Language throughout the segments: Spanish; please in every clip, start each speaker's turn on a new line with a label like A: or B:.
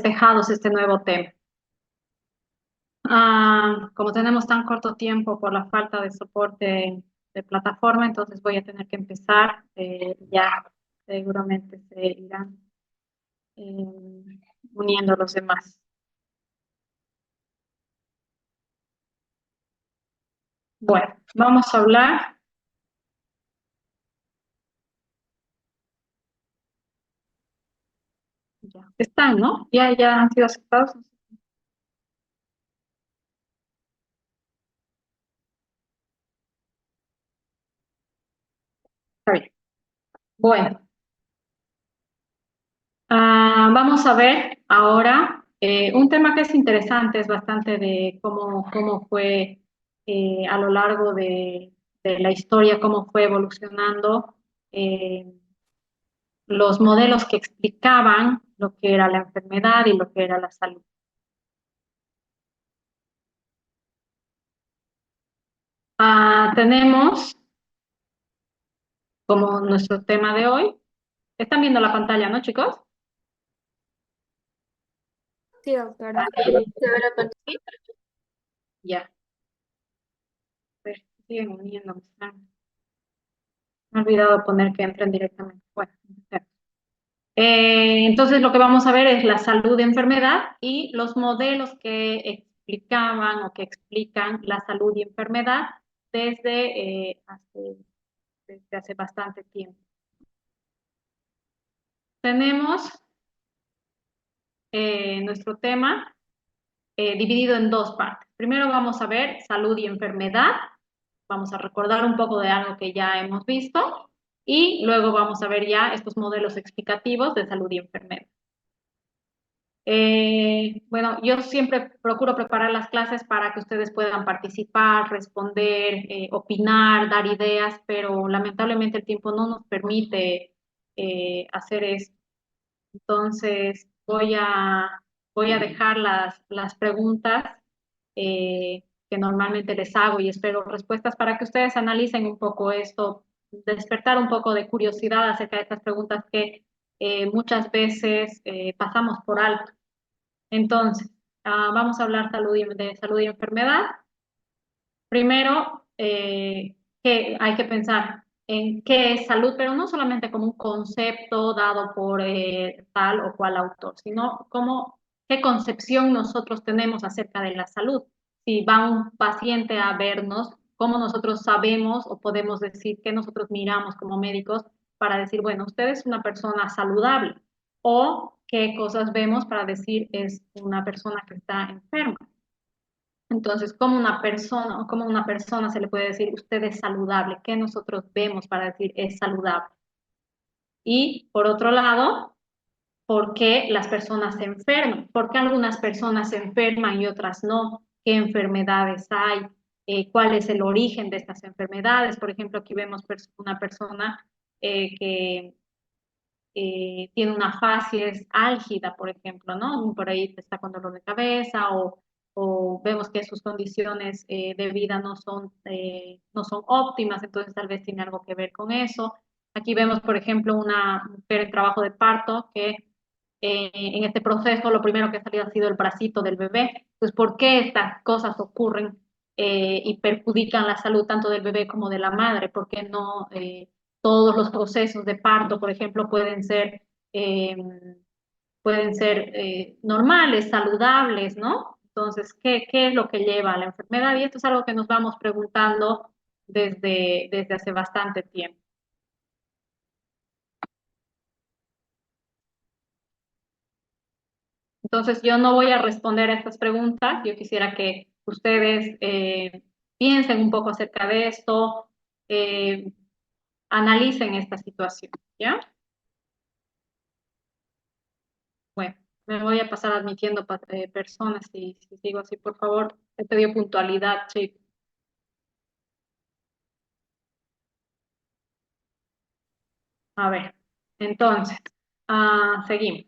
A: despejados este nuevo tema. Como tenemos tan corto tiempo por la falta de soporte de plataforma, entonces voy a tener que empezar. Ya seguramente se irán uniendo los demás. Bueno, vamos a hablar. Ya están, ¿no? Ya han sido aceptados. Está bien. Bueno, vamos a ver ahora un tema que es interesante, es bastante de cómo fue a lo largo de la historia, cómo fue evolucionando eh, los modelos que explicaban lo que era la enfermedad y lo que era la salud. Tenemos como nuestro tema de hoy, están viendo la pantalla, ¿no, chicos?
B: Sí, doctora.
A: Sí. Ya, pues, siguen uniendo. Me he olvidado poner que entren directamente. Bueno, entonces lo que vamos a ver es la salud de enfermedad y los modelos que explicaban o que explican la salud y enfermedad desde, desde hace bastante tiempo. Tenemos nuestro tema dividido en dos partes. Primero vamos a ver salud y enfermedad. Vamos a recordar un poco de algo que ya hemos visto y luego vamos a ver ya estos modelos explicativos de salud y enfermedad. Bueno, yo siempre procuro preparar las clases para que ustedes puedan participar, responder, opinar, dar ideas, pero lamentablemente el tiempo no nos permite hacer eso. Entonces, voy a dejar las preguntas que normalmente les hago y espero respuestas para que ustedes analicen un poco esto, despertar un poco de curiosidad acerca de estas preguntas que muchas veces pasamos por alto. Entonces, vamos a hablar de salud y enfermedad. Primero, que hay que pensar en qué es salud, pero no solamente como un concepto dado por tal o cual autor, sino como qué concepción nosotros tenemos acerca de la salud. Si va un paciente a vernos, cómo nosotros sabemos o podemos decir que nosotros miramos como médicos para decir, bueno, usted es una persona saludable, o qué cosas vemos para decir es una persona que está enferma. Entonces, cómo una persona se le puede decir usted es saludable? ¿Qué nosotros vemos para decir es saludable? Y por otro lado, ¿por qué las personas se enferman? ¿Por qué algunas personas se enferman y otras no? ¿Qué enfermedades hay? ¿Cuál es el origen de estas enfermedades? Por ejemplo, aquí vemos una persona que tiene una facies álgida, por ejemplo, ¿no? Por ahí está con dolor de cabeza o vemos que sus condiciones de vida no son óptimas, entonces tal vez tiene algo que ver con eso. Aquí vemos, por ejemplo, una mujer en trabajo de parto que en este proceso lo primero que ha salido ha sido el bracito del bebé. Entonces, ¿por qué estas cosas ocurren y perjudican la salud tanto del bebé como de la madre? ¿Por qué no todos los procesos de parto, por ejemplo, eh, pueden ser normales, saludables, ¿no? Entonces, ¿qué es lo que lleva a la enfermedad? Y esto es algo que nos vamos preguntando desde hace bastante tiempo. Entonces, yo no voy a responder a estas preguntas. Yo quisiera que ustedes piensen un poco acerca de esto, eh, analicen esta situación, ¿ya? Bueno, me voy a pasar admitiendo personas si sigo así, por favor. Te pido puntualidad, chicos. A ver, entonces, seguimos.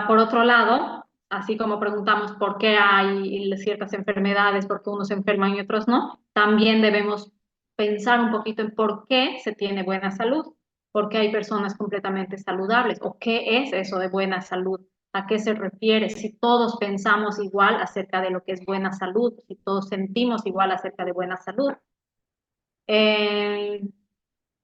A: Por otro lado, así como preguntamos por qué hay ciertas enfermedades, por qué unos se enferman y otros no, también debemos pensar un poquito en por qué se tiene buena salud. porque hay personas completamente saludables. ¿O qué es eso de buena salud? ¿A qué se refiere? Si todos pensamos igual acerca de lo que es buena salud, si todos sentimos igual acerca de buena salud. Eh,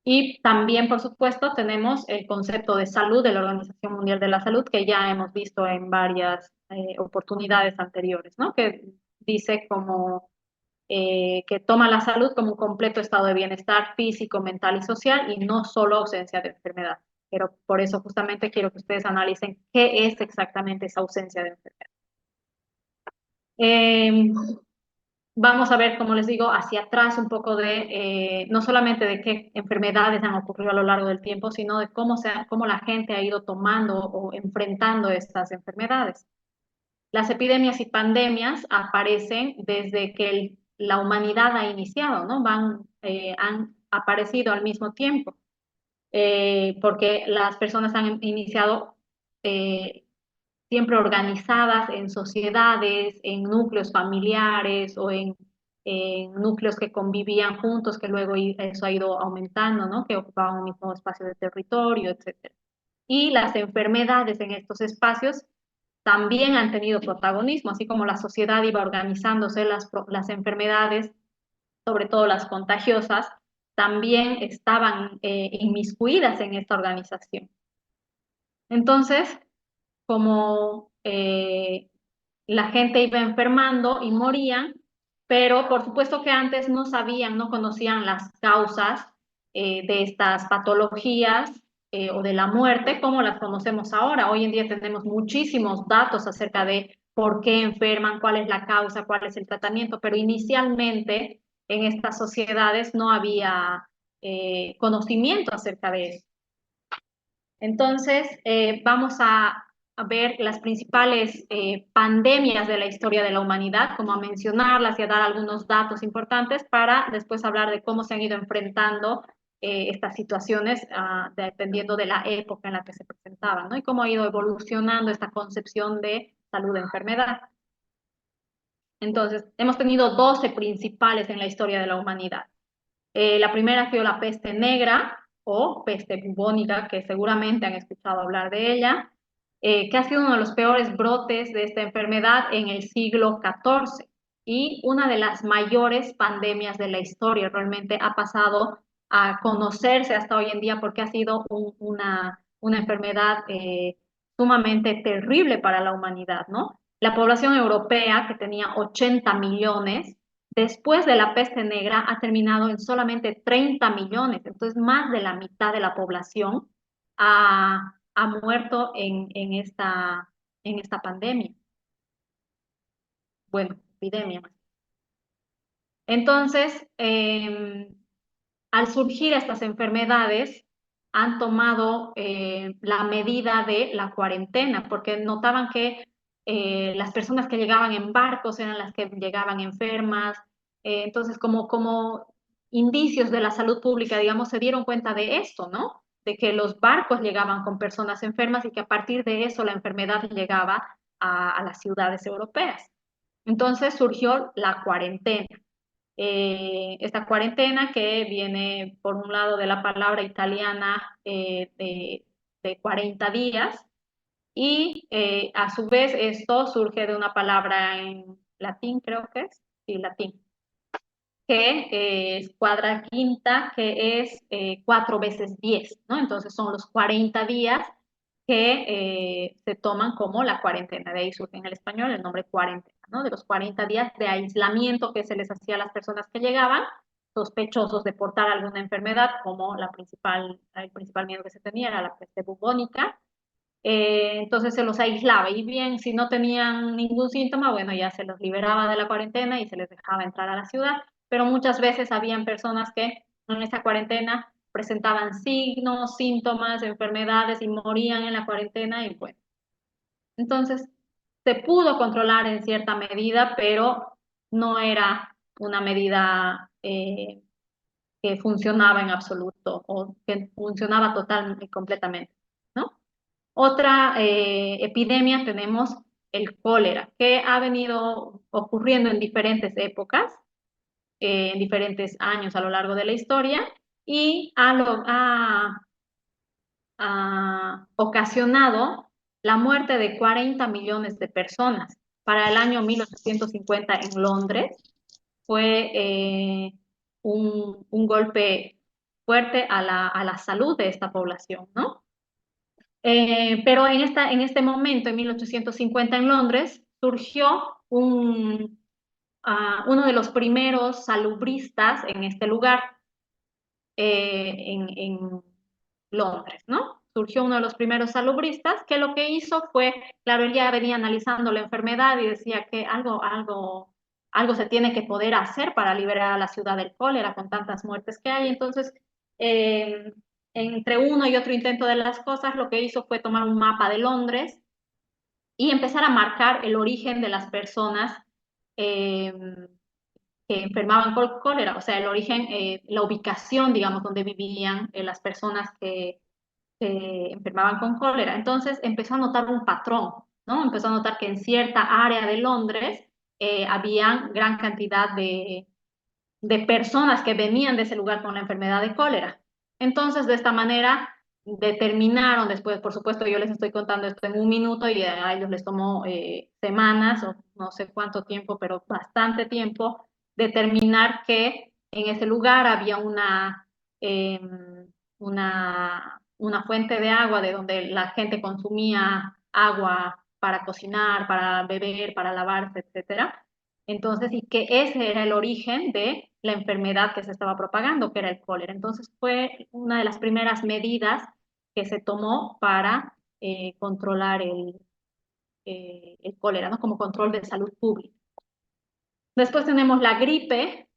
A: y también, por supuesto, tenemos el concepto de salud de la Organización Mundial de la Salud, que ya hemos visto en varias oportunidades anteriores, ¿no? Que dice como que toma la salud como un completo estado de bienestar físico, mental y social y no solo ausencia de enfermedad. Pero por eso justamente quiero que ustedes analicen qué es exactamente esa ausencia de enfermedad. Eh, Vamos a ver, como les digo, hacia atrás un poco de, no solamente de qué enfermedades han ocurrido a lo largo del tiempo, sino de cómo la gente ha ido tomando o enfrentando estas enfermedades. Las epidemias y pandemias aparecen desde que la humanidad ha iniciado, ¿no? Han aparecido al mismo tiempo, porque las personas han iniciado eh, siempre organizadas en sociedades, en núcleos familiares o en núcleos que convivían juntos, que luego eso ha ido aumentando, ¿no? Que ocupaban un mismo espacio de territorio, etcétera. Y las enfermedades en estos espacios también han tenido protagonismo, así como la sociedad iba organizándose, las enfermedades, sobre todo las contagiosas, también estaban inmiscuidas en esta organización. Entonces, como la gente iba enfermando y morían, pero por supuesto que antes no sabían, no conocían las causas de estas patologías o de la muerte como las conocemos ahora. Hoy en día tenemos muchísimos datos acerca de por qué enferman, cuál es la causa, cuál es el tratamiento, pero inicialmente en estas sociedades no había conocimiento acerca de eso. Entonces, vamos a ver las principales pandemias de la historia de la humanidad, como a mencionarlas y a dar algunos datos importantes para después hablar de cómo se han ido enfrentando estas situaciones dependiendo de la época en la que se presentaban, ¿no? Y cómo ha ido evolucionando esta concepción de salud-enfermedad. Entonces, hemos tenido 12 principales en la historia de la humanidad. La primera fue la peste negra o peste bubónica, que seguramente han escuchado hablar de ella, que ha sido uno de los peores brotes de esta enfermedad en el siglo XIV y una de las mayores pandemias de la historia. Realmente ha pasado a conocerse hasta hoy en día porque ha sido una enfermedad sumamente terrible para la humanidad, ¿no? La población europea, que tenía 80 millones, después de la peste negra ha terminado en solamente 30 millones, entonces más de la mitad de la población ha muerto en esta pandemia. Bueno, epidemia. Entonces, al surgir estas enfermedades, han tomado la medida de la cuarentena, porque notaban que las personas que llegaban en barcos eran las que llegaban enfermas. Entonces, como indicios de la salud pública, digamos, se dieron cuenta de esto, ¿no? De que los barcos llegaban con personas enfermas y que a partir de eso la enfermedad llegaba a las ciudades europeas. Entonces surgió la cuarentena. Esta cuarentena que viene por un lado de la palabra italiana de 40 días y a su vez esto surge de una palabra en latín, creo que es, sí, latín, que es cuadra quinta, que es 4 veces 10, ¿no? Entonces son los 40 días que se toman como la cuarentena. De ahí surge en el español el nombre cuarentena, ¿no? De los 40 días de aislamiento que se les hacía a las personas que llegaban, sospechosos de portar alguna enfermedad, como el principal miedo que se tenía era la peste bubónica. Entonces se los aislaba y bien, si no tenían ningún síntoma, bueno, ya se los liberaba de la cuarentena y se les dejaba entrar a la ciudad, pero muchas veces habían personas que en esta cuarentena presentaban signos, síntomas, enfermedades y morían en la cuarentena y bueno. Entonces se pudo controlar en cierta medida, pero no era una medida que funcionaba en absoluto o que funcionaba total y completamente, ¿no? Otra epidemia tenemos el cólera, que ha venido ocurriendo en diferentes épocas, en diferentes años a lo largo de la historia, y ocasionado la muerte de 40 millones de personas. Para el año 1850 en Londres fue un golpe fuerte a la salud de esta población, ¿no? Pero en este momento, en 1850 en Londres, surgió uno de los primeros salubristas en este lugar, en Londres, ¿no? Surgió uno de los primeros salubristas que lo que hizo fue, claro, él ya venía analizando la enfermedad y decía que algo se tiene que poder hacer para liberar a la ciudad del cólera con tantas muertes que hay. Entonces, eh, entre uno y otro intento de las cosas, lo que hizo fue tomar un mapa de Londres y empezar a marcar el origen de las personas eh, que enfermaban por cólera, o sea, el origen, la ubicación, digamos, donde vivían las personas que enfermaban con cólera. Entonces empezó a notar un patrón, ¿no? Empezó a notar que en cierta área de Londres había gran cantidad de personas que venían de ese lugar con la enfermedad de cólera. Entonces, de esta manera, determinaron después, por supuesto, yo les estoy contando esto en un minuto y a ellos les tomó semanas o no sé cuánto tiempo, pero bastante tiempo, determinar que en ese lugar había eh, una fuente de agua de donde la gente consumía agua para cocinar, para beber, para lavarse, etcétera. Entonces, y que ese era el origen de la enfermedad que se estaba propagando, que era el cólera. Entonces, fue una de las primeras medidas que se tomó para controlar el cólera, ¿no? Como control de salud pública. Después tenemos la gripe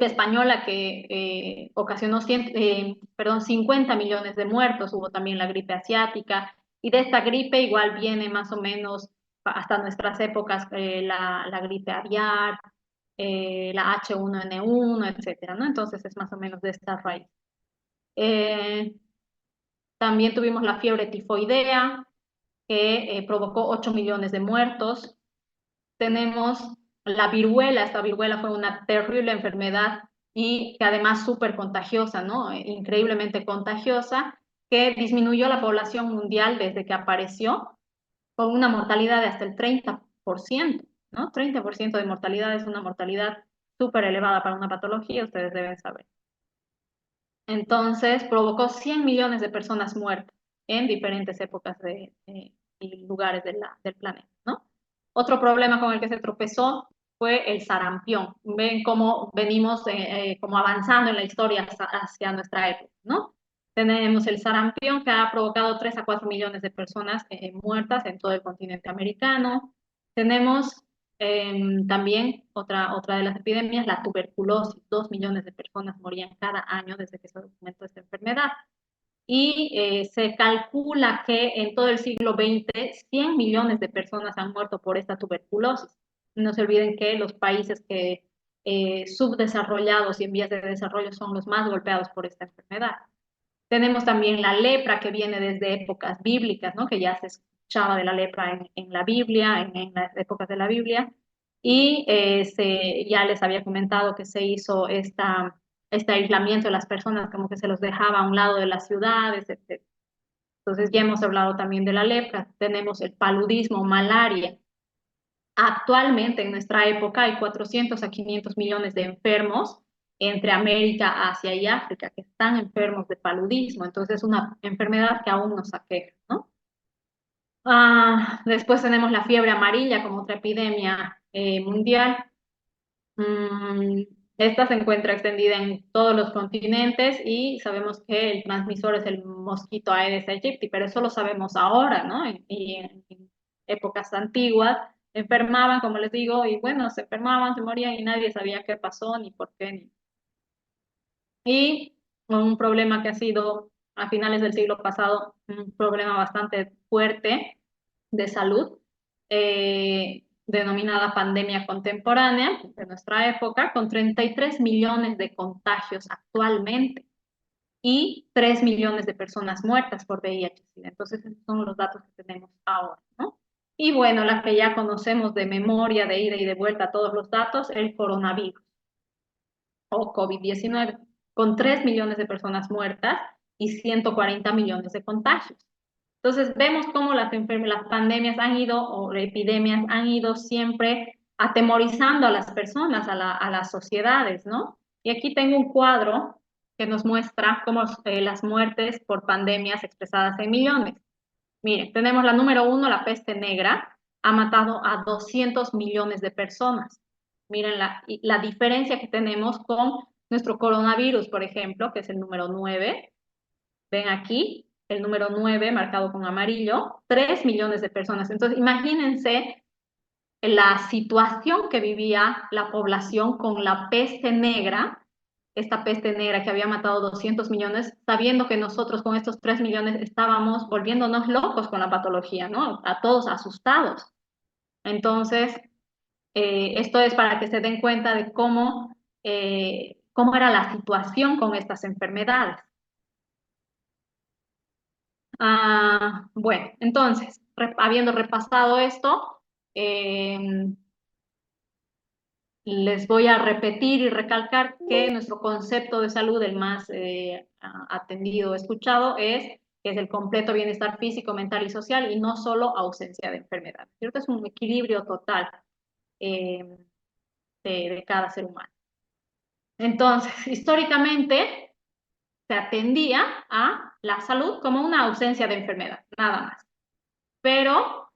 A: española que ocasionó 50 millones de muertos. Hubo también la gripe asiática, y de esta gripe igual viene más o menos hasta nuestras épocas la gripe aviar, la H1N1, etcétera, ¿no? Entonces es más o menos de esta raíz. También tuvimos la fiebre tifoidea, que provocó 8 millones de muertos. Tenemos la viruela, esta viruela fue una terrible enfermedad y que además súper contagiosa, ¿no? Increíblemente contagiosa, que disminuyó la población mundial desde que apareció con una mortalidad de hasta el 30%, ¿no? 30% de mortalidad es una mortalidad súper elevada para una patología, ustedes deben saber. Entonces, provocó 100 millones de personas muertas en diferentes épocas y lugares del planeta, ¿no? Otro problema con el que se tropezó fue el sarampión. Ven cómo venimos como avanzando en la historia hacia nuestra época, ¿no? Tenemos el sarampión que ha provocado 3 a 4 millones de personas muertas en todo el continente americano. Tenemos también otra de las epidemias, la tuberculosis. 2 millones de personas morían cada año desde que se documentó esta enfermedad. Y se calcula que en todo el siglo XX 100 millones de personas han muerto por esta tuberculosis. No se olviden que los países subdesarrollados y en vías de desarrollo son los más golpeados por esta enfermedad. Tenemos también la lepra, que viene desde épocas bíblicas, ¿no? Que ya se escuchaba de la lepra en la Biblia, en las épocas de la Biblia, y ya les había comentado que se hizo este aislamiento de las personas, como que se los dejaba a un lado de las ciudades, etc. Entonces ya hemos hablado también de la lepra. Tenemos el paludismo, malaria. Actualmente en nuestra época hay 400 a 500 millones de enfermos entre América, Asia y África que están enfermos de paludismo. Entonces es una enfermedad que aún nos aqueja, ¿no? Después tenemos la fiebre amarilla como otra epidemia mundial. Mm, Esta se encuentra extendida en todos los continentes y sabemos que el transmisor es el mosquito Aedes aegypti, pero eso lo sabemos ahora, ¿no? Y en épocas antiguas enfermaban, como les digo, y bueno, se enfermaban, se morían y nadie sabía qué pasó ni por qué. Y un problema que ha sido a finales del siglo pasado un problema bastante fuerte de salud, denominada pandemia contemporánea de nuestra época, con 33 millones de contagios actualmente y 3 millones de personas muertas por VIH-Sida. Entonces, esos son los datos que tenemos ahora, ¿no? Y bueno, la que ya conocemos de memoria, de ida y de vuelta, todos los datos, el coronavirus o COVID-19, con 3 millones de personas muertas y 140 millones de contagios. Entonces vemos cómo las pandemias han ido, o epidemias han ido siempre atemorizando a las personas, a las sociedades, ¿no? Y aquí tengo un cuadro que nos muestra cómo las muertes por pandemias expresadas en millones. Miren, tenemos la número uno, la peste negra, ha matado a 200 millones de personas. Miren la diferencia que tenemos con nuestro coronavirus, por ejemplo, que es el número 9. Ven aquí, el número 9 marcado con amarillo, 3 millones de personas. Entonces, imagínense la situación que vivía la población con la peste negra, esta peste negra que había matado 200 millones, sabiendo que nosotros con estos 3 millones estábamos volviéndonos locos con la patología, ¿no? A todos asustados. Entonces, esto es para que se den cuenta de cómo era la situación con estas enfermedades. Bueno, entonces, habiendo repasado esto, eh, les voy a repetir y recalcar que nuestro concepto de salud, el más atendido, escuchado, que es el completo bienestar físico, mental y social y no solo ausencia de enfermedad. Creo que es un equilibrio total eh, de cada ser humano. Entonces, históricamente se atendía a la salud como una ausencia de enfermedad, nada más. Pero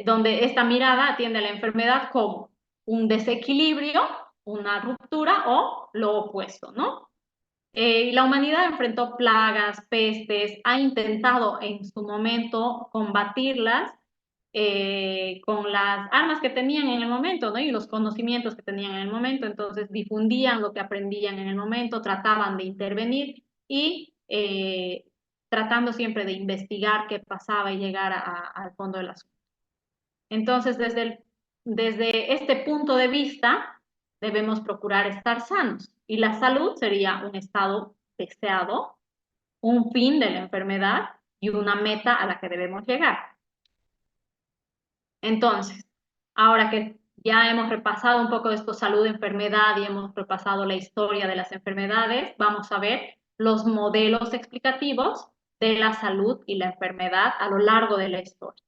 A: donde esta mirada atiende a la enfermedad como un desequilibrio, una ruptura o lo opuesto, ¿no? Y la humanidad enfrentó plagas, pestes, ha intentado en su momento combatirlas con las armas que tenían en el momento, ¿no? Y los conocimientos que tenían en el momento, entonces difundían lo que aprendían en el momento, trataban de intervenir y tratando siempre de investigar qué pasaba y llegar al fondo del asunto. Entonces, desde este punto de vista, debemos procurar estar sanos. Y la salud sería un estado deseado, un fin de la enfermedad y una meta a la que debemos llegar. Entonces, ahora que ya hemos repasado un poco de esto, salud, enfermedad, y hemos repasado la historia de las enfermedades, vamos a ver los modelos explicativos de la salud y la enfermedad a lo largo de la historia.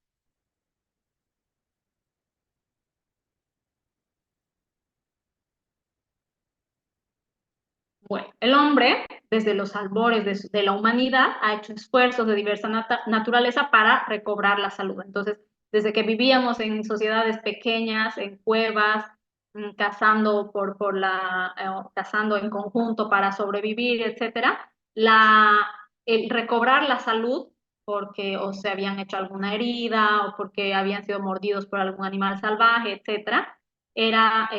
A: Bueno, el hombre, desde los albores de la humanidad, ha hecho esfuerzos de diversa naturaleza para recobrar la salud. Entonces, desde que vivíamos en sociedades pequeñas, en cuevas, cazando cazando en conjunto para sobrevivir, etcétera, el recobrar la salud porque o se habían hecho alguna herida o porque habían sido mordidos por algún animal salvaje, etcétera, era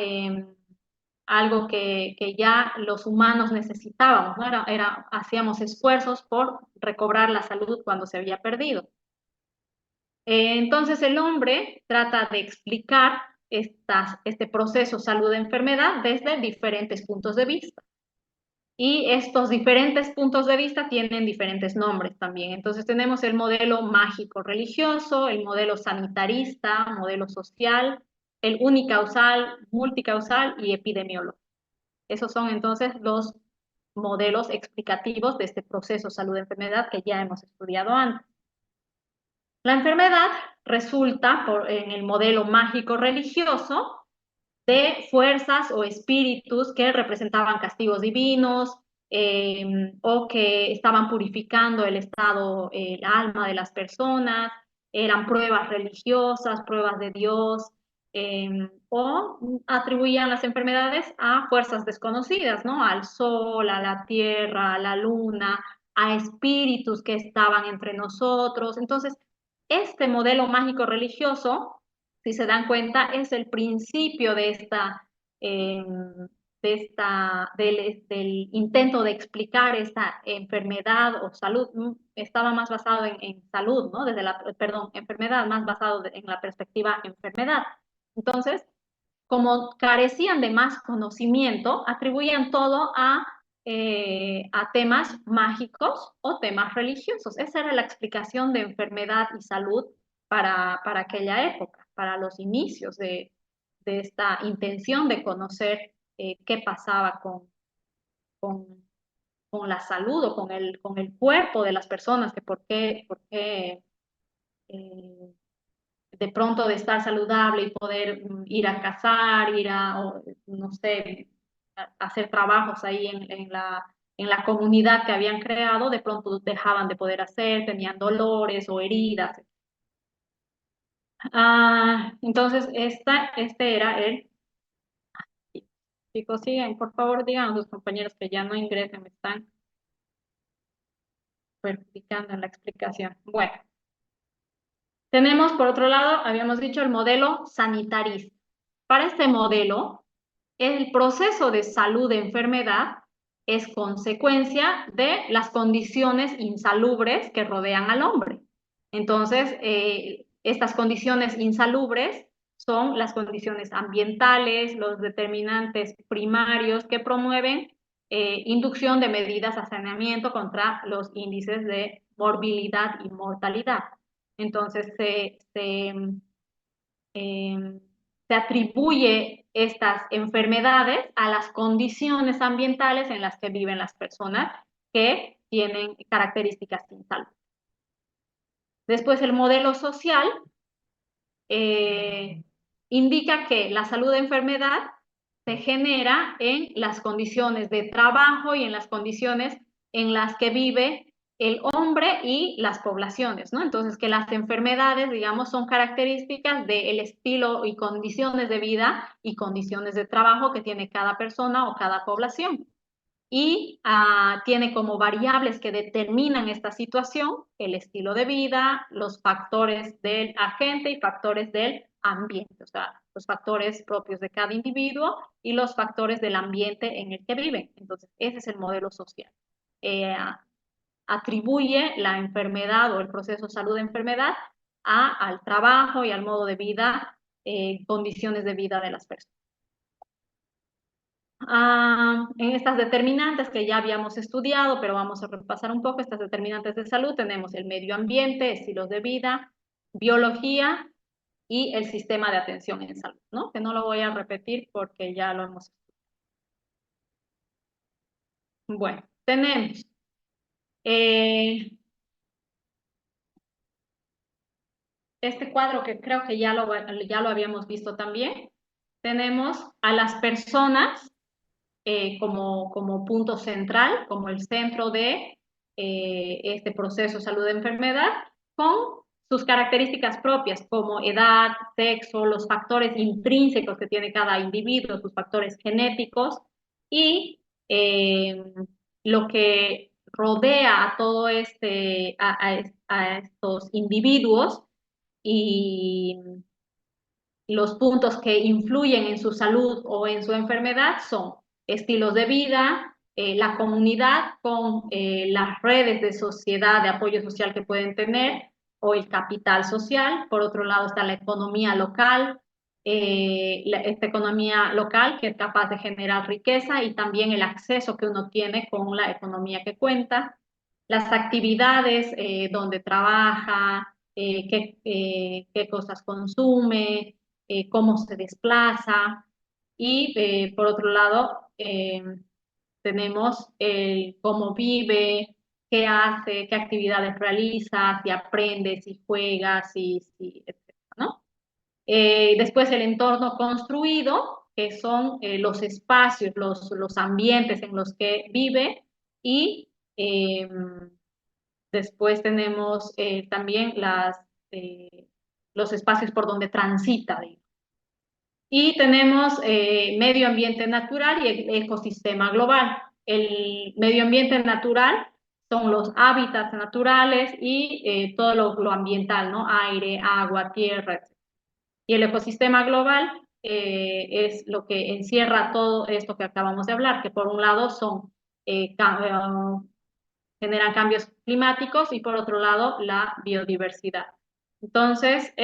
A: algo que ya los humanos necesitábamos, ¿no? Hacíamos esfuerzos por recobrar la salud cuando se había perdido. Entonces el hombre trata de explicar este proceso salud-enfermedad desde diferentes puntos de vista. Y estos diferentes puntos de vista tienen diferentes nombres también. Entonces tenemos el modelo mágico religioso, el modelo sanitarista, modelo social, el unicausal, multicausal y epidemiológico. Esos son entonces los modelos explicativos de este proceso salud-enfermedad que ya hemos estudiado antes. La enfermedad resulta, en el modelo mágico religioso, de fuerzas o espíritus que representaban castigos divinos o que estaban purificando el alma de las personas, eran pruebas religiosas, pruebas de Dios, o atribuían las enfermedades a fuerzas desconocidas, ¿no? Al sol, a la tierra, a la luna, a espíritus que estaban entre nosotros. Entonces, este modelo mágico religioso, si se dan cuenta, es el principio eh, del intento de explicar esta enfermedad o salud. Estaba más basado en salud, ¿no? Perdón, enfermedad, más basado en la perspectiva enfermedad. Entonces, como carecían de más conocimiento, atribuían todo a temas mágicos o temas religiosos. Esa era la explicación de enfermedad y salud para aquella época, para los inicios de esta intención de conocer qué pasaba con con la salud o con el cuerpo de las personas, que por qué de pronto de estar saludable y poder ir a cazar, ir a, o, no sé, hacer trabajos ahí en la comunidad que habían creado, de pronto dejaban de poder hacer, tenían dolores o heridas. Entonces, este era el... Chicos, siguen, por favor, digan a sus compañeros que ya no ingresen, me están perjudicando en la explicación. Bueno, tenemos, por otro lado, habíamos dicho el modelo sanitarista. Para este modelo, el proceso de salud de enfermedad es consecuencia de las condiciones insalubres que rodean al hombre. Entonces, estas condiciones insalubres son las condiciones ambientales, los determinantes primarios que promueven inducción de medidas a saneamiento contra los índices de morbilidad y mortalidad. Entonces, se atribuye estas enfermedades a las condiciones ambientales en las que viven las personas que tienen características sin salud. Después, el modelo social indica que la salud de enfermedad se genera en las condiciones de trabajo y en las condiciones en las que vive el hombre y las poblaciones, ¿no? Entonces, que las enfermedades, digamos, son características del estilo y condiciones de vida y condiciones de trabajo que tiene cada persona o cada población. Y tiene como variables que determinan esta situación el estilo de vida, los factores del agente y factores del ambiente, o sea, los factores propios de cada individuo y los factores del ambiente en el que viven. Entonces, ese es el modelo social. Eh, Atribuye la enfermedad o el proceso salud-enfermedad al trabajo y al modo de vida, condiciones de vida de las personas. En estas determinantes que ya habíamos estudiado, pero vamos a repasar un poco estas determinantes de salud, tenemos el medio ambiente, estilos de vida, biología y el sistema de atención en salud, ¿no? Que no lo voy a repetir porque ya lo hemos estudiado. Bueno, tenemos este cuadro que creo que ya lo habíamos visto también. Tenemos a las personas como punto central, como el centro de este proceso salud-enfermedad, con sus características propias, como edad, sexo, los factores intrínsecos que tiene cada individuo, sus factores genéticos, y lo que rodea a todo a estos individuos y los puntos que influyen en su salud o en su enfermedad son estilos de vida, la comunidad con las redes de sociedad, de apoyo social que pueden tener, o el capital social. Por otro lado está la economía local, esta economía local que es capaz de generar riqueza y también el acceso que uno tiene con la economía que cuenta, las actividades donde trabaja, qué cosas consume, cómo se desplaza y por otro lado tenemos cómo vive, qué hace, qué actividades realiza, si aprende, si juega, etcétera, ¿no? Después el entorno construido, que son los espacios, los ambientes en los que vive y después tenemos también los espacios por donde transita, digamos. Y tenemos medio ambiente natural y el ecosistema global. El medio ambiente natural son los hábitats naturales y todo lo ambiental, ¿no? Aire, agua, tierra, etc. Y el ecosistema global es lo que encierra todo esto que acabamos de hablar, que por un lado son generan cambios climáticos y por otro lado la biodiversidad. Entonces,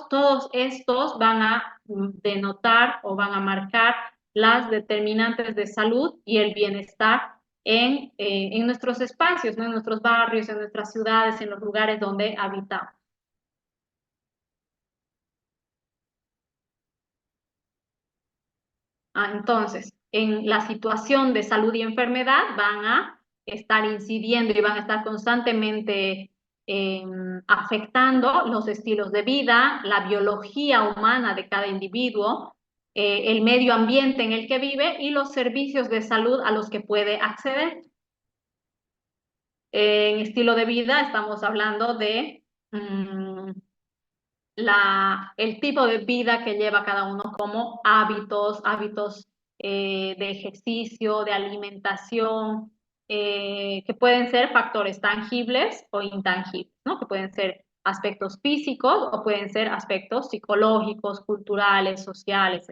A: todos estos van a denotar o van a marcar las determinantes de salud y el bienestar en nuestros espacios, ¿no? En nuestros barrios, en nuestras ciudades, en los lugares donde habitamos. Entonces, en la situación de salud y enfermedad van a estar incidiendo y van a estar constantemente afectando los estilos de vida, la biología humana de cada individuo, el medio ambiente en el que vive y los servicios de salud a los que puede acceder. En estilo de vida estamos hablando de el tipo de vida que lleva cada uno, como hábitos de ejercicio, de alimentación, que pueden ser factores tangibles o intangibles, ¿no? Que pueden ser aspectos físicos o pueden ser aspectos psicológicos, culturales, sociales.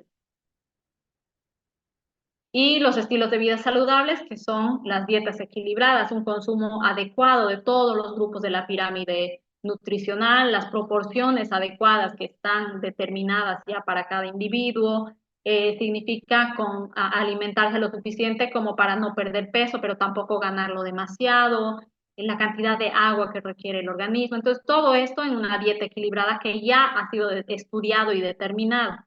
A: Y los estilos de vida saludables, que son las dietas equilibradas, un consumo adecuado de todos los grupos de la pirámide nutricional, las proporciones adecuadas que están determinadas ya para cada individuo, significa alimentarse lo suficiente como para no perder peso, pero tampoco ganarlo demasiado, la cantidad de agua que requiere el organismo. Entonces, todo esto en una dieta equilibrada que ya ha sido estudiado y determinado.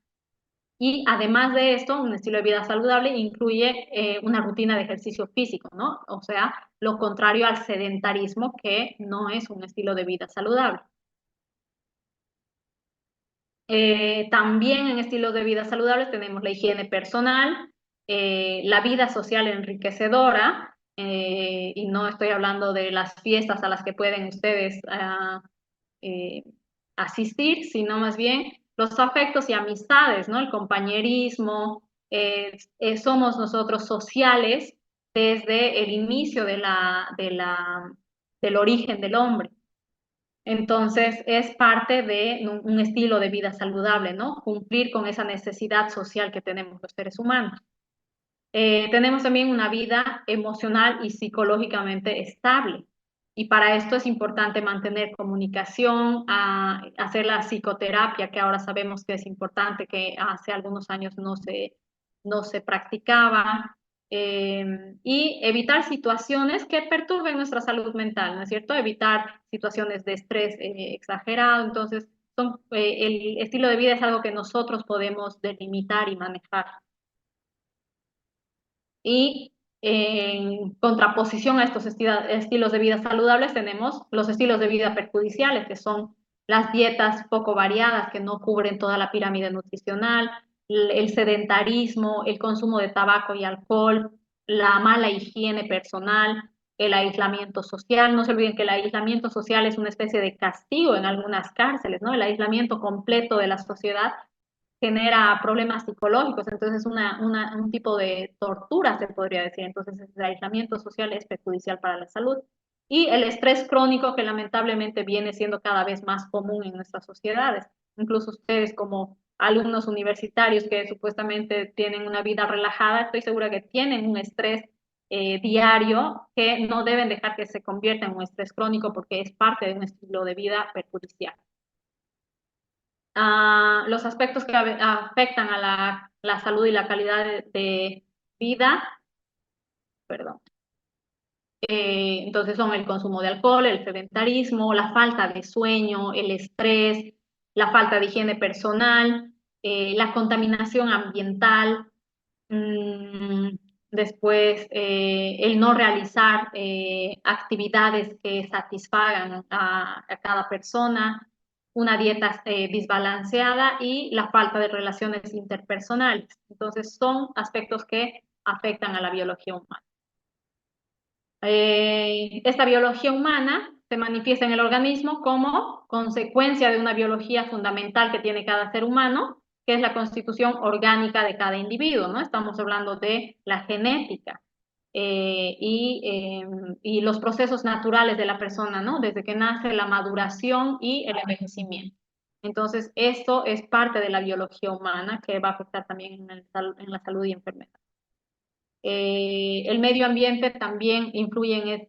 A: Y además de esto, un estilo de vida saludable incluye una rutina de ejercicio físico, ¿no? O sea, lo contrario al sedentarismo, que no es un estilo de vida saludable. También en estilos de vida saludables tenemos la higiene personal, la vida social enriquecedora, y no estoy hablando de las fiestas a las que pueden ustedes eh, asistir, sino más bien los afectos y amistades, ¿no? El compañerismo, somos nosotros sociales desde el inicio del origen del hombre. Entonces, es parte de un estilo de vida saludable, ¿no? Cumplir con esa necesidad social que tenemos los seres humanos. Tenemos también una vida emocional y psicológicamente estable. Y para esto es importante mantener comunicación, hacer la psicoterapia, que ahora sabemos que es importante, que hace algunos años no se practicaba, y evitar situaciones que perturben nuestra salud mental, ¿no es cierto? Evitar situaciones de estrés exagerado. Entonces, el estilo de vida es algo que nosotros podemos delimitar y manejar. Y en contraposición a estos estilos de vida saludables tenemos los estilos de vida perjudiciales, que son las dietas poco variadas que no cubren toda la pirámide nutricional, el sedentarismo, el consumo de tabaco y alcohol, la mala higiene personal, el aislamiento social. No se olviden que el aislamiento social es una especie de castigo en algunas cárceles, ¿no? El aislamiento completo de la sociedad genera problemas psicológicos, entonces un tipo de tortura, se podría decir. Entonces el aislamiento social es perjudicial para la salud. Y el estrés crónico, que lamentablemente viene siendo cada vez más común en nuestras sociedades. Incluso ustedes, como alumnos universitarios que supuestamente tienen una vida relajada, estoy segura que tienen un estrés diario que no deben dejar que se convierta en un estrés crónico, porque es parte de un estilo de vida perjudicial. Los aspectos que afectan a la salud y la calidad de vida, perdón. Entonces son el consumo de alcohol, el sedentarismo, la falta de sueño, el estrés, la falta de higiene personal, la contaminación ambiental, después el no realizar actividades que satisfagan a cada persona, una dieta desbalanceada y la falta de relaciones interpersonales. Entonces son aspectos que afectan a la biología humana. Esta biología humana se manifiesta en el organismo como consecuencia de una biología fundamental que tiene cada ser humano, que es la constitución orgánica de cada individuo, ¿no? Estamos hablando de la genética y los procesos naturales de la persona, ¿no? Desde que nace, la maduración y el envejecimiento. Entonces, esto es parte de la biología humana que va a afectar también en la salud y enfermedad. El medio ambiente también influye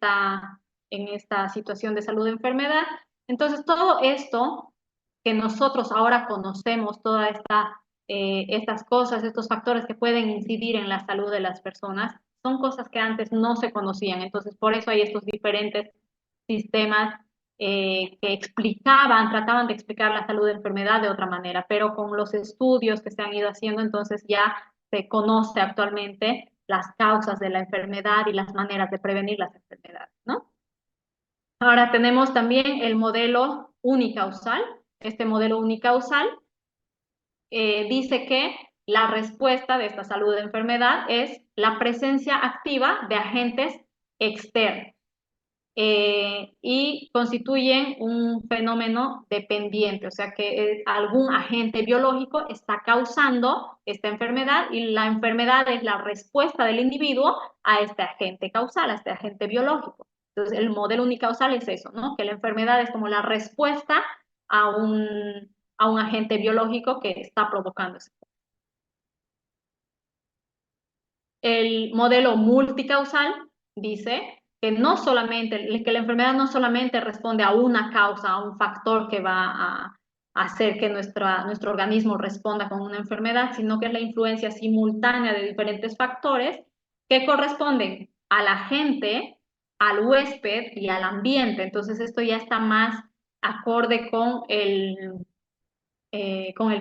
A: en esta situación de salud y enfermedad. Entonces, todo esto que nosotros ahora conocemos, todas estas cosas, estos factores que pueden incidir en la salud de las personas, son cosas que antes no se conocían. Entonces, por eso hay estos diferentes sistemas que trataban de explicar la salud de enfermedad de otra manera, pero con los estudios que se han ido haciendo, entonces ya se conoce actualmente las causas de la enfermedad y las maneras de prevenir las enfermedades, ¿no? Ahora tenemos también el modelo unicausal. Este modelo unicausal dice que la respuesta de esta salud de enfermedad es la presencia activa de agentes externos y constituyen un fenómeno dependiente, o sea que algún agente biológico está causando esta enfermedad y la enfermedad es la respuesta del individuo a este agente causal, a este agente biológico. Entonces, el modelo unicausal es eso, ¿no? Que la enfermedad es como la respuesta a un agente biológico que está provocando eso. El modelo multicausal dice que no solamente, que la enfermedad no solamente responde a una causa, a un factor que va a hacer que nuestro organismo responda con una enfermedad, sino que es la influencia simultánea de diferentes factores que corresponden al agente, al huésped y al ambiente. Entonces esto ya está más acorde con el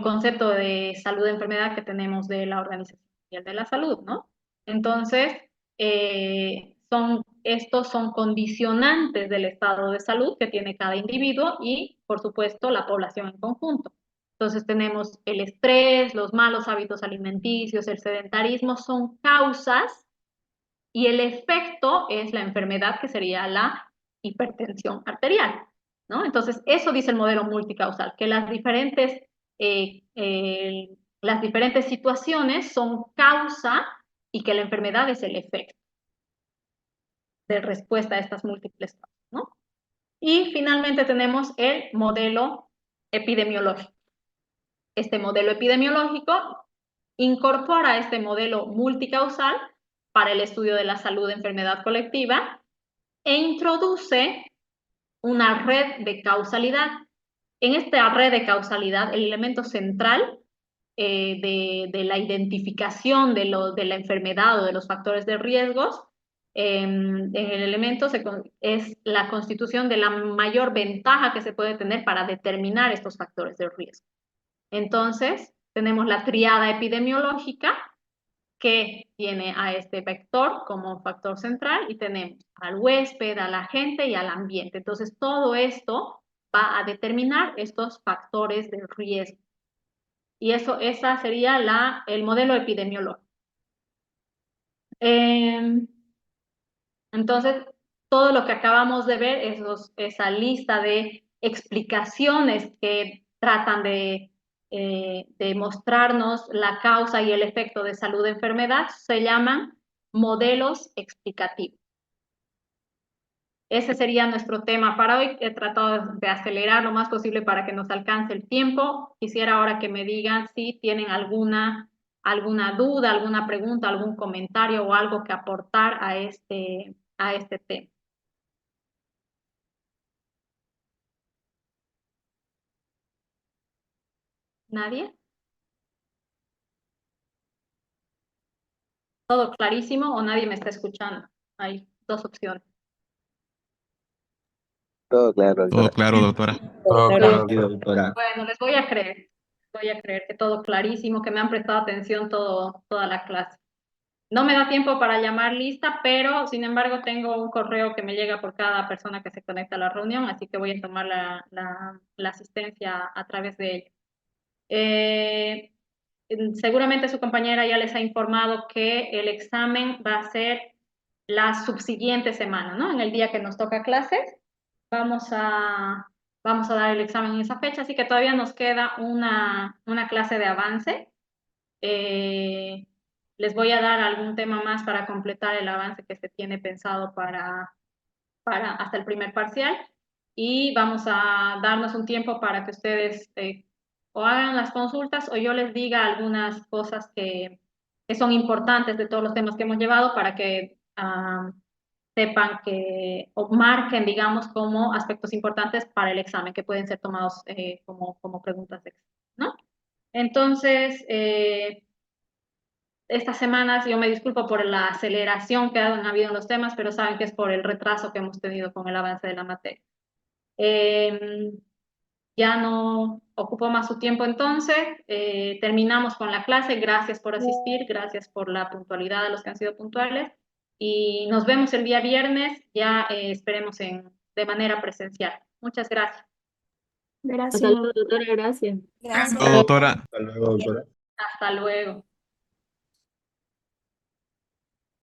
A: concepto de salud de enfermedad que tenemos de la Organización Mundial de la Salud, ¿no? Entonces, estos son condicionantes del estado de salud que tiene cada individuo y, por supuesto, la población en conjunto. Entonces tenemos el estrés, los malos hábitos alimenticios, el sedentarismo, son causas y el efecto es la enfermedad que sería la hipertensión arterial, ¿no? Entonces, eso dice el modelo multicausal, que eh, eh, las diferentes situaciones son causa y que la enfermedad es el efecto de respuesta a estas múltiples causas, ¿no? Y finalmente tenemos el modelo epidemiológico. Este modelo epidemiológico incorpora este modelo multicausal para el estudio de la salud de enfermedad colectiva e introduce una red de causalidad. En esta red de causalidad, el elemento central de la identificación de la enfermedad o de los factores de riesgos, en el elemento es la constitución de la mayor ventaja que se puede tener para determinar estos factores de riesgo. Entonces, tenemos la triada epidemiológica, que tiene a este vector como factor central y tenemos al huésped, al agente y al ambiente. Entonces, todo esto va a determinar estos factores de riesgo. Y esa sería el modelo epidemiológico. Entonces, todo lo que acabamos de ver, esa lista de explicaciones que tratan de mostrarnos la causa y el efecto de salud de enfermedad, se llaman modelos explicativos. Ese sería nuestro tema para hoy. He tratado de acelerar lo más posible para que nos alcance el tiempo. Quisiera ahora que me digan si tienen alguna duda, alguna pregunta, algún comentario o algo que aportar a este tema. ¿Nadie? ¿Todo clarísimo o nadie me está escuchando? Hay dos opciones.
C: Todo claro,
D: Todo
C: doctora.
D: claro, doctora.
E: Todo claro,
C: Sí, doctora.
A: Bueno, les voy a creer. Voy a creer que todo clarísimo, que me han prestado atención toda la clase. No me da tiempo para llamar lista, pero sin embargo tengo un correo que me llega por cada persona que se conecta a la reunión, así que voy a tomar la asistencia a través de ella. Seguramente su compañera ya les ha informado que el examen va a ser la subsiguiente semana, ¿no? En el día que nos toca clases, vamos a, vamos a dar el examen en esa fecha, así que todavía nos queda una clase de avance. Les voy a dar algún tema más para completar el avance que se tiene pensado para hasta el primer parcial y vamos a darnos un tiempo para que ustedes o hagan las consultas o yo les diga algunas cosas que son importantes de todos los temas que hemos llevado para que sepan o marquen, digamos, como aspectos importantes para el examen que pueden ser tomados como preguntas de examen, ¿no? Entonces, estas semanas yo me disculpo por la aceleración que han habido en los temas, pero saben que es por el retraso que hemos tenido con el avance de la materia. ya no ocupo más su tiempo entonces. Terminamos con la clase. Gracias por asistir, gracias por la puntualidad de los que han sido puntuales. Y nos vemos el día viernes, ya esperemos de manera presencial. Muchas gracias.
C: Hasta luego,
B: Gracias.
C: doctora, gracias.
D: Gracias.
E: Doctora.
F: Hasta luego, doctora.
A: Hasta luego.